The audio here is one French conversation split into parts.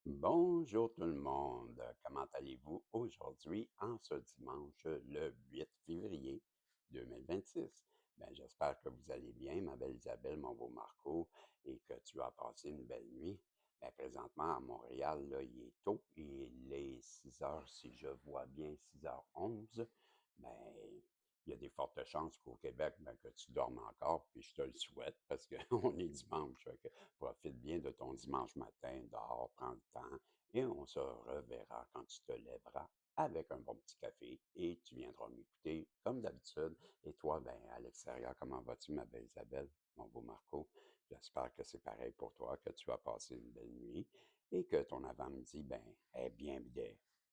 Bonjour tout le monde, comment allez-vous aujourd'hui en ce dimanche le 8 février 2026? Ben, j'espère que vous allez bien, ma belle Isabelle, mon beau Marco, et que tu as passé une belle nuit. Ben, présentement à Montréal, là, il est tôt, il est 6 heures, si je vois bien, 6h11. Ben, il y a des fortes chances qu'au Québec, ben, que tu dormes encore, puis je te le souhaite parce qu'on est dimanche. Fait que profite bien de ton dimanche matin, dors, prends le temps, et on se reverra quand tu te lèveras avec un bon petit café et tu viendras m'écouter comme d'habitude. Et toi, ben, à l'extérieur, comment vas-tu, ma belle Isabelle, mon beau Marco? J'espère que c'est pareil pour toi, que tu as passé une belle nuit et que ton avant-midi, ben, est bien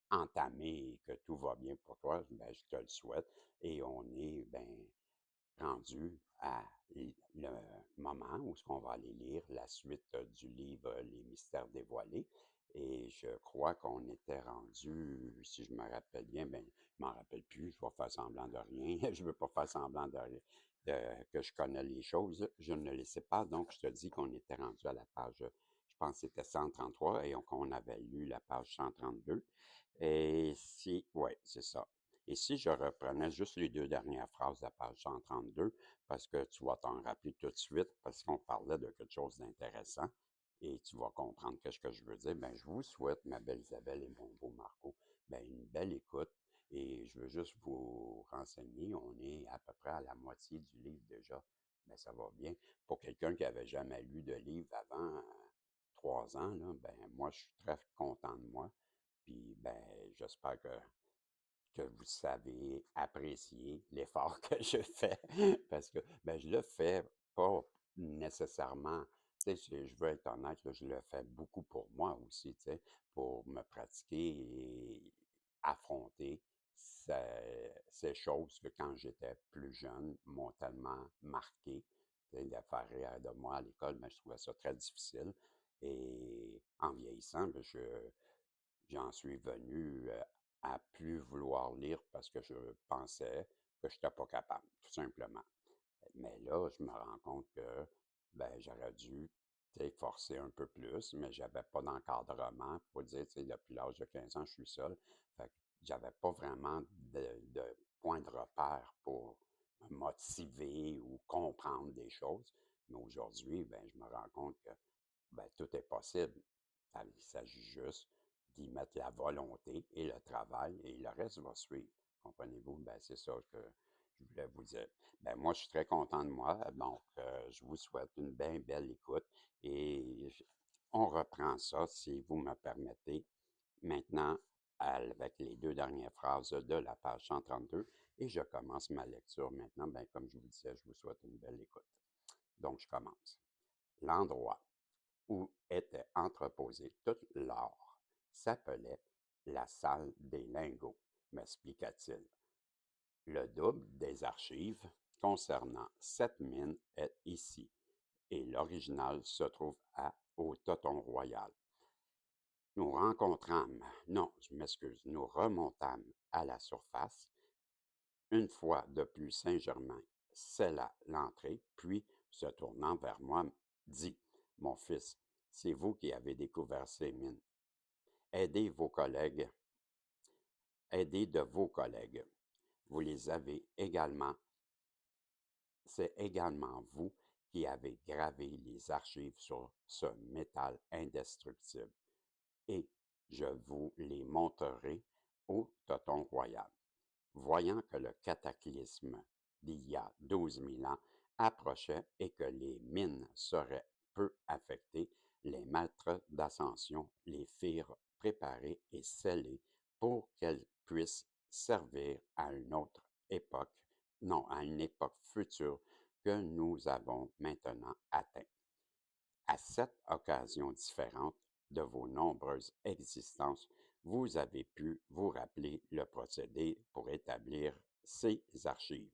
entamé et que tout va bien pour toi. Ben, je te le souhaite. Et on est, ben, rendu à le moment où ce qu'on va aller lire la suite du livre Les mystères dévoilés. Et je crois qu'on était rendu, si je me rappelle bien, ben, je m'en rappelle plus, je vais faire semblant de rien. Je veux pas faire semblant que je connais les choses. Je ne le sais pas. Donc, je te dis qu'on était rendu à la page, je pense que c'était 133 et qu'on avait lu la page 132. Et si, ouais, c'est ça. Et si je reprenais juste les deux dernières phrases de la page 132, parce que tu vas t'en rappeler tout de suite, parce qu'on parlait de quelque chose d'intéressant, et tu vas comprendre ce que je veux dire, ben, je vous souhaite, ma belle Isabelle et mon beau Marco, ben, une belle écoute. Et je veux juste vous renseigner, on est à peu près à la moitié du livre déjà. Ben, ça va bien. Pour quelqu'un qui avait jamais lu de livre avant 3 ans, là, ben, moi, je suis très content de moi. Puis, ben, j'espère que vous savez apprécier l'effort que je fais parce que ben, je le fais pas nécessairement, tu sais, je veux être honnête, là, je le fais beaucoup pour moi aussi, tu sais, pour me pratiquer et affronter ces choses que quand j'étais plus jeune m'ont tellement marqué. Tu sais, de faire rire de moi à l'école, ben, je trouvais ça très difficile. Et en vieillissant, ben, j'en suis venu à plus vouloir lire parce que je pensais que je n'étais pas capable, tout simplement. Mais là, je me rends compte que ben, j'aurais dû tu sais, forcer un peu plus, mais j'avais pas d'encadrement. Faut dire, tu sais, depuis l'âge de 15 ans, je suis seul. Fait que j'avais pas vraiment de point de repère pour me motiver ou comprendre des choses. Mais aujourd'hui, ben, je me rends compte que ben, tout est possible. Il s'agit juste d'y mettre la volonté et le travail et le reste va suivre. Comprenez-vous? Ben, c'est ça que je voulais vous dire. Ben, moi, je suis très content de moi. Donc, je vous souhaite une bien belle écoute et on reprend ça, si vous me permettez, maintenant avec les deux dernières phrases de la page 132 et je commence ma lecture maintenant. Ben, comme je vous disais, je vous souhaite une belle écoute. Donc, je commence. L'endroit où était entreposé tout l'or s'appelait la salle des lingots, m'expliqua-t-il. Le double des archives concernant cette mine est ici et l'original se trouve au Toton Royal. Nous rencontrâmes, non, je m'excuse, nous remontâmes à la surface. Une fois de plus Saint-Germain scella l'entrée, puis, se tournant vers moi, dit, mon fils, c'est vous qui avez découvert ces mines. Aidez vos collègues, aidez de vos collègues. Vous les avez également, c'est également vous qui avez gravé les archives sur ce métal indestructible. Et je vous les montrerai au Toton Royal. Voyant que le cataclysme d'il y a 12 000 ans approchait et que les mines seraient peu affectées, les maîtres d'ascension les firent préparer et sceller pour qu'elles puissent servir à une autre époque, non, à une époque future que nous avons maintenant atteinte. À sept occasions différentes de vos nombreuses existences, vous avez pu vous rappeler le procédé pour établir ces archives.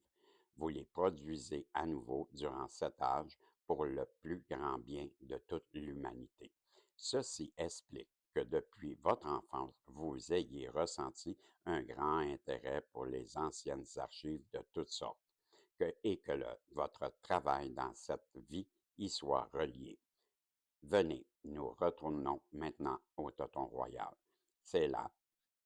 Vous les produisez à nouveau durant cet âge pour le plus grand bien de toute l'humanité. Ceci explique que depuis votre enfance, vous ayez ressenti un grand intérêt pour les anciennes archives de toutes sortes et que votre travail dans cette vie y soit relié. Venez, nous retournons maintenant au Toton Royal. C'est là,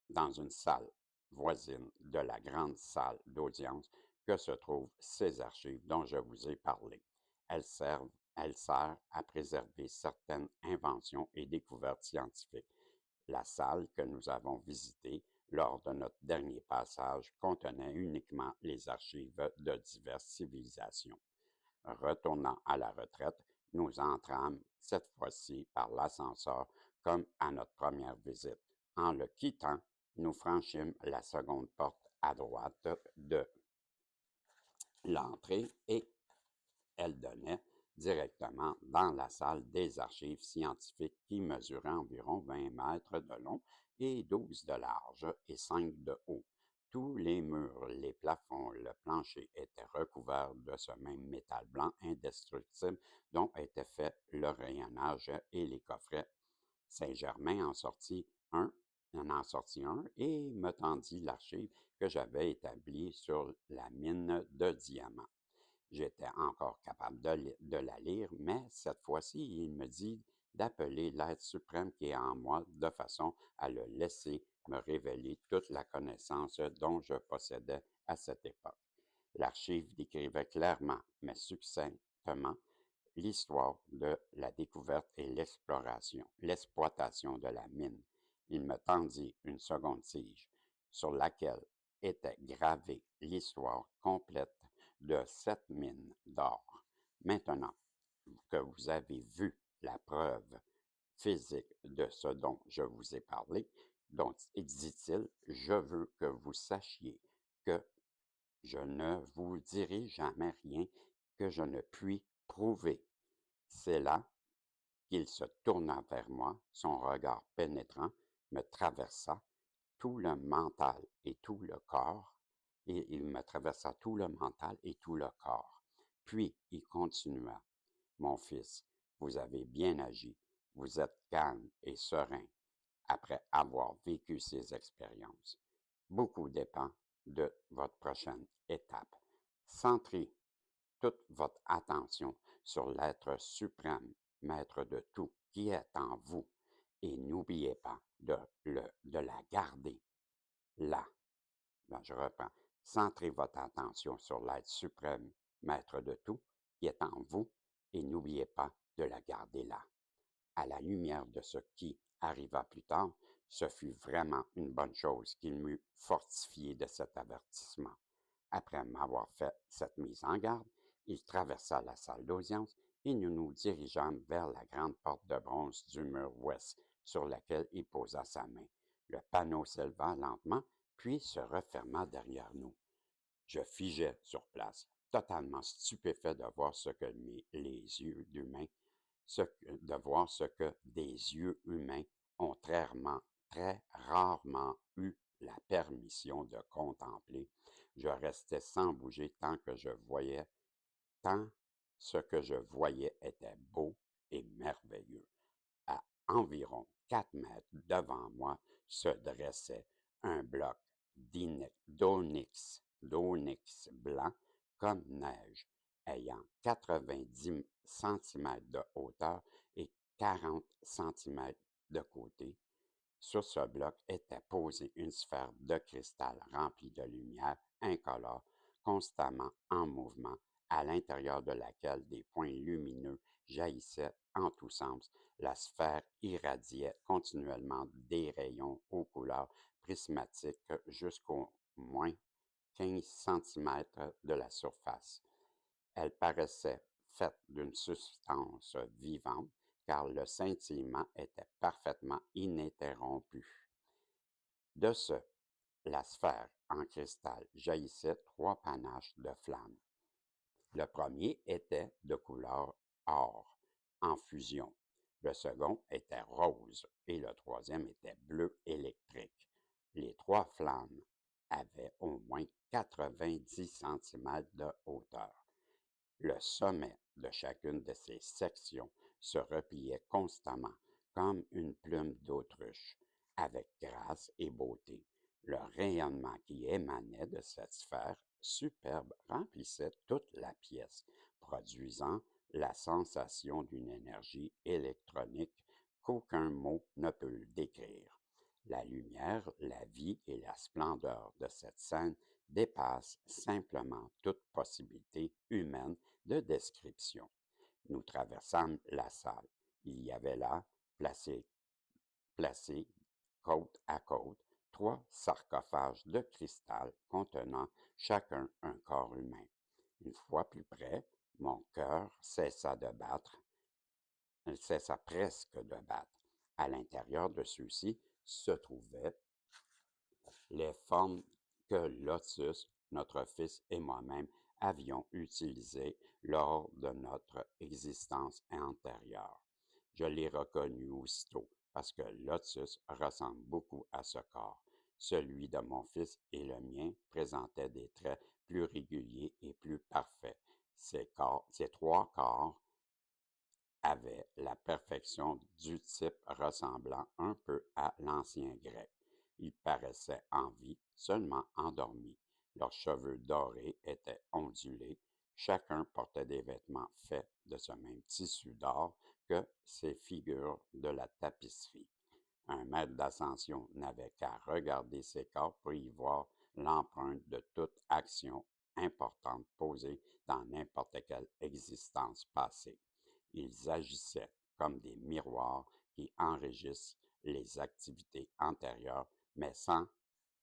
dans une salle voisine de la grande salle d'audience, que se trouvent ces archives dont je vous ai parlé. Elles servent, elles servent à préserver certaines inventions et découvertes scientifiques. La salle que nous avons visitée lors de notre dernier passage contenait uniquement les archives de diverses civilisations. Retournant à la retraite, nous entrâmes cette fois-ci par l'ascenseur comme à notre première visite. En le quittant, nous franchîmes la seconde porte à droite de l'entrée et elle donnait directement dans la salle des archives scientifiques qui mesurait environ 20 mètres de long et 12 de large et 5 de haut. Tous les murs, les plafonds, le plancher étaient recouverts de ce même métal blanc indestructible dont était fait le rayonnage et les coffrets. Saint-Germain en sortit un et me tendit l'archive que j'avais établie sur la mine de diamants. J'étais encore capable de la lire, mais cette fois-ci, il me dit d'appeler l'être suprême qui est en moi de façon à le laisser me révéler toute la connaissance dont je possédais à cette époque. L'archive décrivait clairement, mais succinctement, l'histoire de la découverte et l'exploitation de la mine. Il me tendit une seconde tige sur laquelle était gravée l'histoire complète de cette mine d'or. Maintenant que vous avez vu la preuve physique de ce dont je vous ai parlé, donc, dit-il, je veux que vous sachiez que je ne vous dirai jamais rien que je ne puis prouver. C'est là qu'il se tourna vers moi, son regard pénétrant me traversa tout le mental et tout le corps, et il me traversa tout le mental et tout le corps. Puis il continua, mon fils, vous avez bien agi, vous êtes calme et serein après avoir vécu ces expériences. Beaucoup dépend de votre prochaine étape. Centrez toute votre attention sur l'être suprême, maître de tout, qui est en vous, et n'oubliez pas de la garder là. Ben, je reprends. Centrez votre attention sur l'être suprême, maître de tout, qui est en vous, et n'oubliez pas de la garder là. À la lumière de ce qui arriva plus tard, ce fut vraiment une bonne chose qu'il m'eût fortifié de cet avertissement. Après m'avoir fait cette mise en garde, il traversa la salle d'audience et nous nous dirigeâmes vers la grande porte de bronze du mur ouest sur laquelle il posa sa main. Le panneau s'éleva lentement, puis se referma derrière nous. Je figeais sur place, totalement stupéfait de voir ce que les yeux d'humains, de voir ce que des yeux humains ont très rarement eu la permission de contempler. Je restais sans bouger tant ce que je voyais était beau et merveilleux. À environ 4 mètres devant moi se dressait un bloc d'onyx blanc comme neige, ayant 90 centimètres de hauteur et 40 centimètres de côté. Sur ce bloc était posée une sphère de cristal remplie de lumière incolore, constamment en mouvement, à l'intérieur de laquelle des points lumineux jaillissaient en tous sens. La sphère irradiait continuellement des rayons aux couleurs prismatiques jusqu'au moins 15 centimètres de la surface. Elle paraissait faite d'une substance vivante, car le scintillement était parfaitement ininterrompu. De la sphère en cristal jaillissait 3 panaches de flammes. Le premier était de couleur or, en fusion. Le second était rose et le troisième était bleu électrique. Les 3 flammes avaient au moins 90 centimètres de hauteur. Le sommet de chacune de ces sections se repliait constamment comme une plume d'autruche, avec grâce et beauté. Le rayonnement qui émanait de cette sphère superbe remplissait toute la pièce, produisant la sensation d'une énergie électronique qu'aucun mot ne peut décrire. La lumière, la vie et la splendeur de cette scène dépassent simplement toute possibilité humaine de description. Nous traversâmes la salle. Il y avait là, placés côte à côte, trois sarcophages de cristal contenant chacun un corps humain. Une fois plus près, mon cœur cessa presque de battre. À l'intérieur de ceux-ci se trouvaient les formes que Lotus, notre fils et moi-même avions utilisées lors de notre existence antérieure. Je l'ai reconnu aussitôt parce que Lotus ressemble beaucoup à ce corps. Celui de mon fils et le mien présentaient des traits plus réguliers et plus parfaits. Ces trois corps avaient la perfection du type ressemblant un peu à l'ancien grec. Ils paraissaient en vie, seulement endormis. Leurs cheveux dorés étaient ondulés. Chacun portait des vêtements faits de ce même tissu d'or que ces figures de la tapisserie. Un maître d'ascension n'avait qu'à regarder ces corps pour y voir l'empreinte de toute action importante posée dans n'importe quelle existence passée. Ils agissaient comme des miroirs qui enregistrent les activités antérieures, mais sans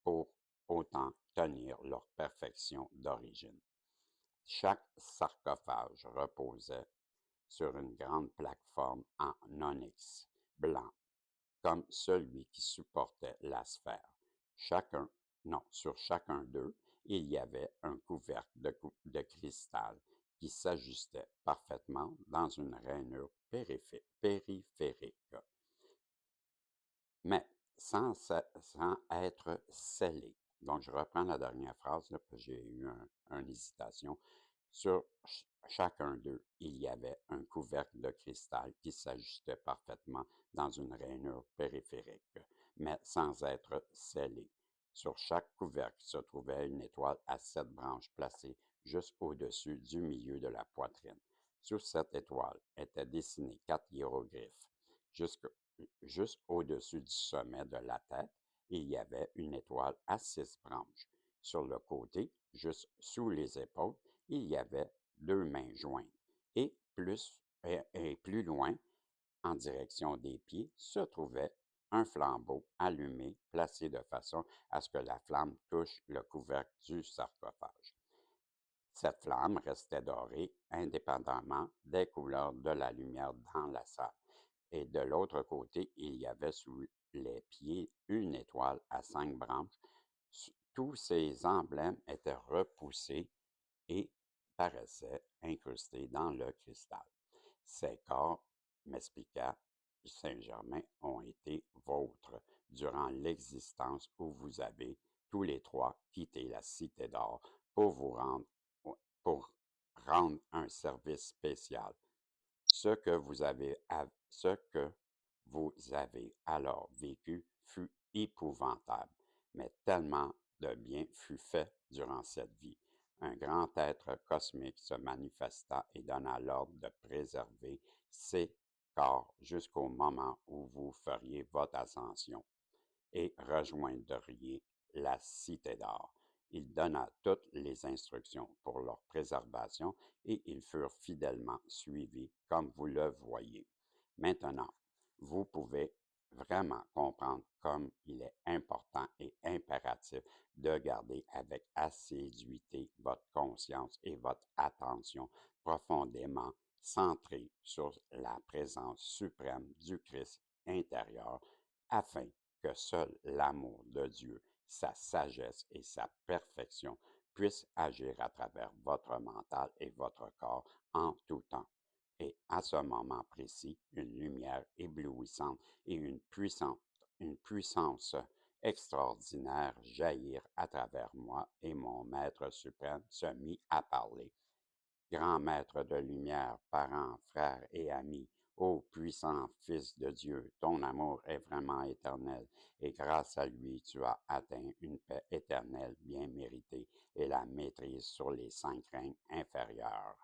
pour autant tenir leur perfection d'origine. Chaque sarcophage reposait sur une grande plateforme en onyx blanc comme celui qui supportait la sphère. Chacun, non, sur chacun d'eux, il y avait un couvercle de cristal qui s'ajustait parfaitement dans une rainure périphérique, mais sans être scellé. Donc, je reprends la dernière phrase, là, parce que j'ai eu une hésitation. Sur chacun d'eux, il y avait un couvercle de cristal qui s'ajustait parfaitement dans une rainure périphérique, mais sans être scellé. Sur chaque couvercle se trouvait une étoile à 7 branches placée juste au-dessus du milieu de la poitrine. Sur cette étoile étaient dessinés 4 hiéroglyphes. Juste au-dessus du sommet de la tête, il y avait une étoile à 6 branches. Sur le côté, juste sous les épaules, il y avait 2 mains jointes. Et plus loin, en direction des pieds, se trouvait un flambeau allumé, placé de façon à ce que la flamme touche le couvercle du sarcophage. Cette flamme restait dorée indépendamment des couleurs de la lumière dans la salle. Et de l'autre côté, il y avait sous les pieds une étoile à 5 branches. Tous ces emblèmes étaient repoussés et paraissaient incrustés dans le cristal. Ces corps, m'expliqua Saint-Germain, ont été vôtres durant l'existence où vous avez tous les trois quitté la Cité d'Or pour pour rendre un service spécial. Ce que vous avez alors vécu fut épouvantable, mais tellement de bien fut fait durant cette vie. Un grand être cosmique se manifesta et donna l'ordre de préserver ces corps jusqu'au moment où vous feriez votre ascension et rejoindriez la Cité d'Or. Il donna toutes les instructions pour leur préservation et ils furent fidèlement suivis comme vous le voyez. Maintenant, vous pouvez vraiment comprendre comme il est important et impératif de garder avec assiduité votre conscience et votre attention profondément centrée sur la présence suprême du Christ intérieur afin que seul l'amour de Dieu, sa sagesse et sa perfection puissent agir à travers votre mental et votre corps en tout temps. Et à ce moment précis, une lumière éblouissante et une puissance extraordinaire jaillirent à travers moi et mon Maître suprême se mit à parler. Grand Maître de lumière, parent, frère et ami, ô puissant Fils de Dieu, ton amour est vraiment éternel, et grâce à lui tu as atteint une paix éternelle bien méritée et la maîtrise sur les 5 règnes inférieurs.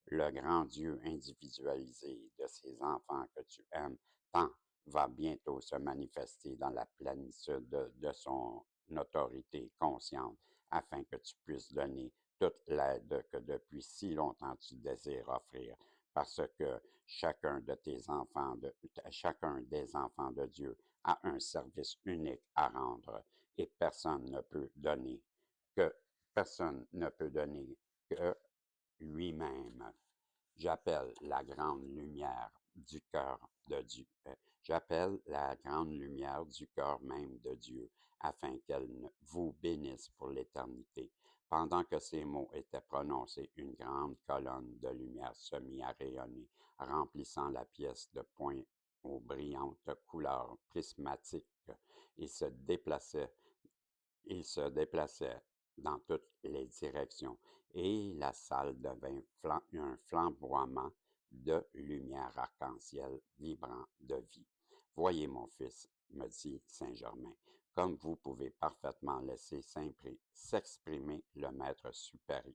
Le grand Dieu individualisé de ces enfants que tu aimes tant va bientôt se manifester dans la plénitude de son autorité consciente afin que tu puisses donner toute l'aide que depuis si longtemps tu désires offrir, parce que chacun des enfants de Dieu a un service unique à rendre et que personne ne peut donner que lui-même. J'appelle la grande lumière du cœur de Dieu. J'appelle la grande lumière du cœur même de Dieu, afin qu'elle vous bénisse pour l'éternité. Pendant que ces mots étaient prononcés, une grande colonne de lumière se mit à rayonner, remplissant la pièce de points aux brillantes couleurs prismatiques. Il se déplaçait il se déplaçait dans toutes les directions et la salle devint un flamboiement de lumière arc-en-ciel vibrant de vie. Voyez, mon fils, me dit Saint-Germain, comme vous pouvez parfaitement laisser s'exprimer le maître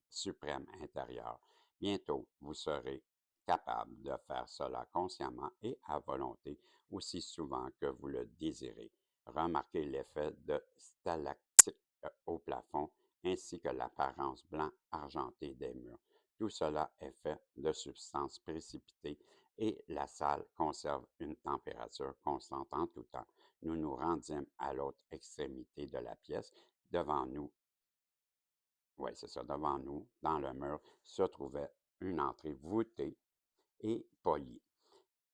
suprême intérieur. Bientôt, vous serez capable de faire cela consciemment et à volonté aussi souvent que vous le désirez. Remarquez l'effet de stalactites au plafond ainsi que l'apparence blanc argenté des murs. Tout cela est fait de substances précipitées et la salle conserve une température constante en tout temps. Nous nous rendîmes à l'autre extrémité de la pièce. Devant nous, oui, c'est ça, devant nous, dans le mur, se trouvait une entrée voûtée et polie.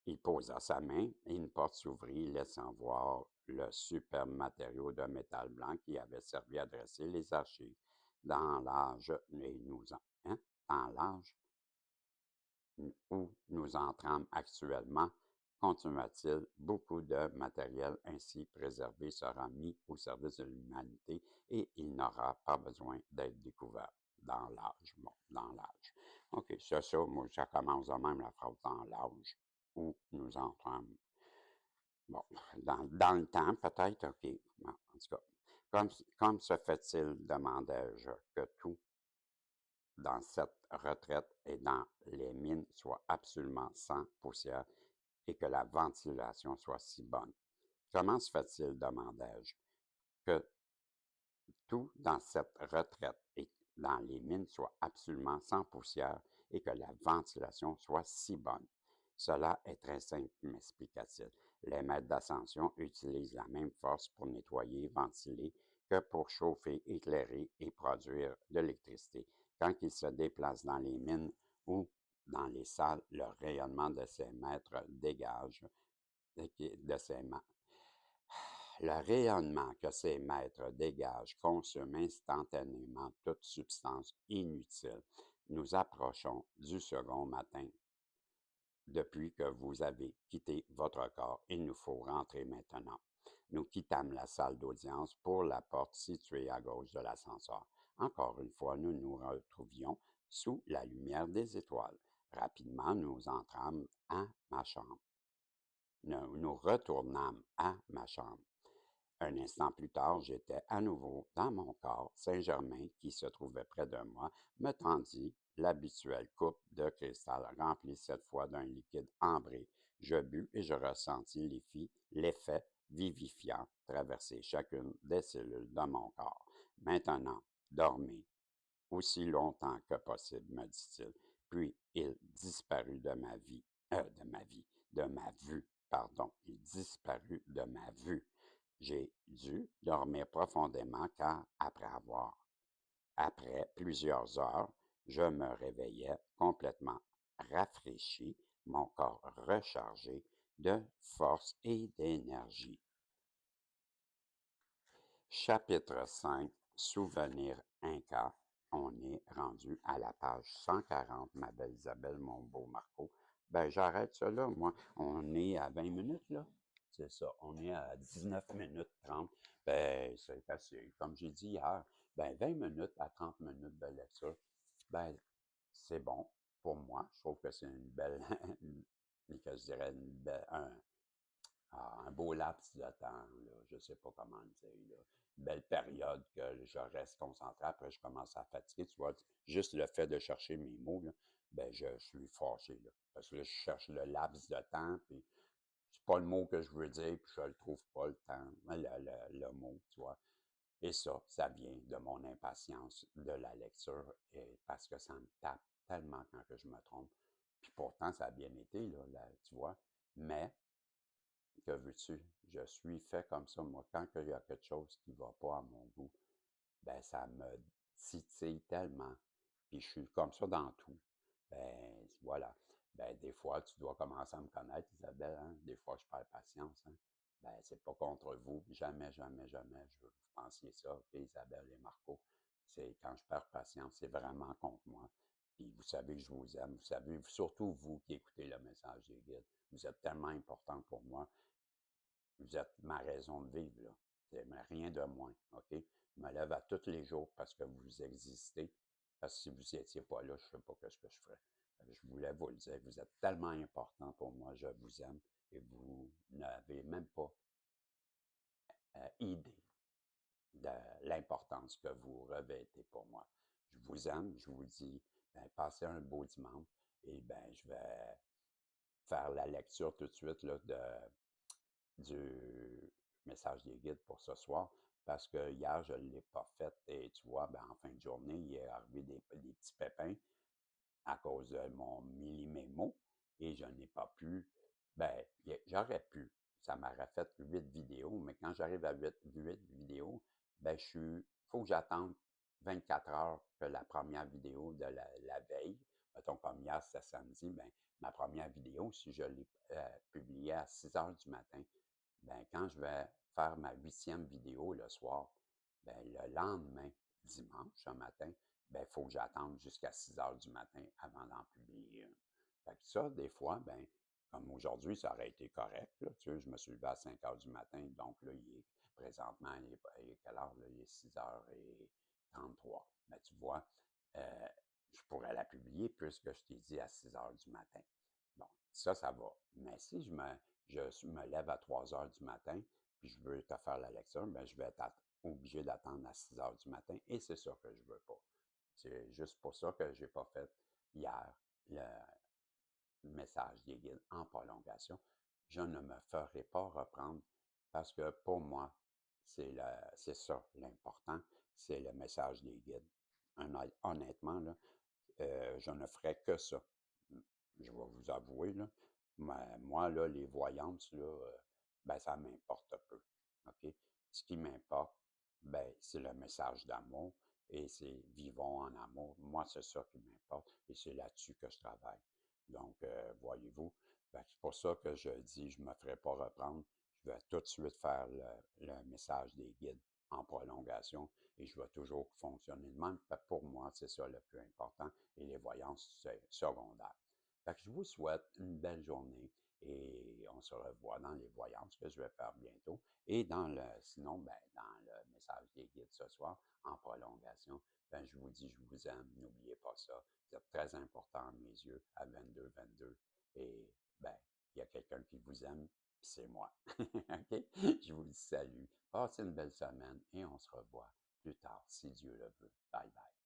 Il posa sa main et une porte s'ouvrit, laissant voir le superbe matériau de métal blanc qui avait servi à dresser les archives. Dans l'âge, et nous en, hein? Dans l'âge où nous entrâmes actuellement, continua-t-il, beaucoup de matériel ainsi préservé sera mis au service de l'humanité et il n'aura pas besoin d'être découvert dans l'âge. Bon, dans l'âge. OK, c'est ça, moi, ça commence de même la phrase dans l'âge où nous entrâmes. Bon, dans le temps, peut-être, OK. Bon, en tout cas, comme se fait-il, demandai-je, que tout dans cette retraite et dans les mines soit absolument sans poussière et que la ventilation soit si bonne? Comment se fait-il, demandai-je, que tout dans cette retraite et dans les mines soit absolument sans poussière et que la ventilation soit si bonne? Cela est très simple, m'expliqua-t-il. Les maîtres d'ascension utilisent la même force pour nettoyer, ventiler, que pour chauffer, éclairer et produire de l'électricité. Quand ils se déplacent dans les mines ou dans les salles, le rayonnement de ces maîtres dégage de ces ma- Le rayonnement que ces maîtres dégagent consomme instantanément toute substance inutile. Nous approchons du second matin depuis que vous avez quitté votre corps. Il nous faut rentrer maintenant. Nous quittâmes la salle d'audience pour la porte située à gauche de l'ascenseur. Encore une fois, nous nous retrouvions sous la lumière des étoiles. Rapidement, nous entrâmes à ma chambre. Nous retournâmes à ma chambre. Un instant plus tard, j'étais à nouveau dans mon corps. Saint-Germain, qui se trouvait près de moi, me tendit l'habituelle coupe de cristal remplie cette fois d'un liquide ambré. Je bus et je ressentis l'effet vivifiant traverser chacune des cellules de mon corps. Maintenant, dormez aussi longtemps que possible, me dit-il. Puis il disparut de ma vue, pardon. Il disparut de ma vue. J'ai dû dormir profondément car après plusieurs heures, je me réveillais complètement rafraîchi, mon corps rechargé de force et d'énergie. Chapitre 5, Souvenir Inca. On est rendu à la page 140, ma belle Isabelle, mon beau Marco. Ben, j'arrête ça là, moi. On est à 20 minutes, là. C'est ça. On est à 19 minutes 30. Ben, c'est assez. Comme j'ai dit hier, ben, 20 minutes à 30 minutes de lecture, ben, c'est bon pour moi. Je trouve que c'est une belle, que je dirais, un beau laps de temps, là, je ne sais pas comment le dire, là. Une belle période que je reste concentré. Après, je commence à fatiguer. Tu vois, juste le fait de chercher mes mots, là, ben je suis fâché, là. Parce que là, je cherche le laps de temps, puis c'est pas le mot que je veux dire, puis je le trouve pas le temps, le mot, tu vois. Et ça vient de mon impatience de la lecture, et parce que ça me tape tellement quand que je me trompe. Puis pourtant, ça a bien été, là, tu vois. Mais, que veux-tu? Je suis fait comme ça, moi. Quand il y a quelque chose qui va pas à mon goût, ben ça me titille tellement. Puis je suis comme ça dans tout. Ben voilà. Ben des fois, tu dois commencer à me connaître, Isabelle, hein? Des fois, je perds patience, hein? Ben, c'est pas contre vous. Jamais, jamais, jamais, je veux que vous pensiez ça, OK, Isabelle et Marco. C'est quand je perds patience, c'est vraiment contre moi. Puis vous savez que je vous aime. Vous savez, surtout vous qui écoutez le message des guides. Vous êtes tellement important pour moi. Vous êtes ma raison de vivre, là. C'est rien de moins, OK? Je me lève à tous les jours parce que vous existez. Parce que si vous n'étiez pas là, je ne sais pas ce que je ferais. Je voulais vous le dire. Vous êtes tellement important pour moi. Je vous aime. Et vous n'avez même pas idée de l'importance que vous revêtez pour moi. Je vous aime. Je vous dis, ben, passez un beau dimanche. Et ben, je vais faire la lecture tout de suite là, du message des guides pour ce soir parce que hier, je ne l'ai pas fait et tu vois, ben, en fin de journée, il est arrivé des petits pépins à cause de mon millimémo et je n'ai pas pu, ben, j'aurais pu. Ça m'aurait fait 8 vidéos, mais quand j'arrive à 8 vidéos, ben, faut que j'attende 24 heures que la première vidéo de la veille, mettons comme hier, c'était samedi, ben, ma première vidéo, si je l'ai publiée à 6 heures du matin, ben, quand je vais faire ma 8e vidéo le soir, ben, le lendemain, dimanche, un matin, ben, il faut que j'attende jusqu'à 6 heures du matin avant d'en publier une. Fait que ça, des fois, ben, comme aujourd'hui, ça aurait été correct, là, tu sais, je me suis levé à 5 heures du matin, donc là, présentement, il est quelle heure, là? Il est 6h33. Ben, tu vois, euh, je pourrais la publier puisque je t'ai dit à 6 heures du matin. Bon, ça va. Mais si je me lève à 3 heures du matin, puis je veux te faire la lecture, ben, je vais être obligé d'attendre à 6 heures du matin, et c'est ça que je veux pas. C'est juste pour ça que j'ai pas fait hier le message des guides en prolongation. Je ne me ferai pas reprendre parce que pour moi, c'est ça l'important, c'est le message des guides. Honnêtement, là, je ne ferai que ça. Je vais vous avouer, là, moi, là, les voyances, là, ben, ça m'importe peu. OK? Ce qui m'importe, ben, c'est le message d'amour et c'est vivons en amour. Moi, c'est ça qui m'importe et c'est là-dessus que je travaille. Donc, voyez-vous, ben, c'est pour ça que je dis, je ne me ferai pas reprendre. Je vais tout de suite faire le message des guides en prolongation et je vais toujours fonctionner de même. Pour moi, c'est ça le plus important et les voyances, c'est secondaire. Fait que je vous souhaite une belle journée et on se revoit dans les voyances que je vais faire bientôt. Et sinon, ben, dans le message des guides ce soir, en prolongation, ben, je vous dis, je vous aime, n'oubliez pas ça. Vous êtes très important à mes yeux à 22-22. Et ben, il y a quelqu'un qui vous aime, puis c'est moi. OK? Je vous dis salut, passez une belle semaine et on se revoit plus tard, si Dieu le veut. Bye bye.